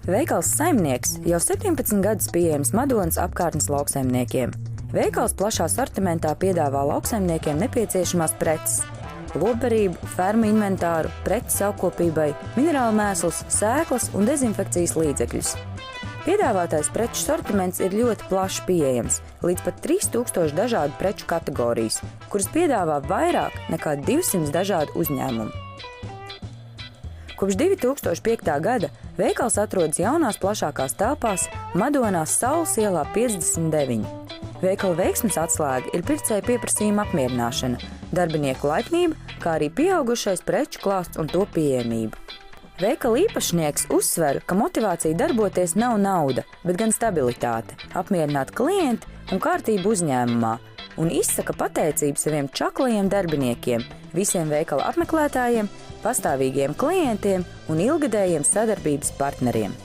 Veikals Saimnieks jau 17 gadus pieejams Madonas apkārtnes lauksaimniekiem. Veikals plašā sortimentā piedāvā lauksaimniekiem nepieciešamās preces – lopbarību, fermu inventāru, preces apkopībai, minerālu mēslus, sēklas un dezinfekcijas līdzekļus. Piedāvātais preču sortiments ir ļoti plaši pieejams, līdz pat 3000 dažādu preču kategorijas, kuras piedāvā vairāk nekā 200 dažādu uzņēmumu. Kopš 2005. gada veikals atrodas jaunās plašākās telpās Madonās Saules ielā 59. Veikala veiksmes atslēga ir pircēja pieprasījuma apmierināšana, darbinieku laipnība, kā arī pieaugušais preču klāsts un to pieejamība. Veikala īpašnieks uzsver, ka motivācija darboties nav nauda, bet gan stabilitāte, apmierināt klienti un kārtību uzņēmumā, un izsaka pateicību saviem čaklajiem darbiniekiem, visiem veikala apmeklētājiem, pastāvīgiem klientiem un ilgadējiem sadarbības partneriem.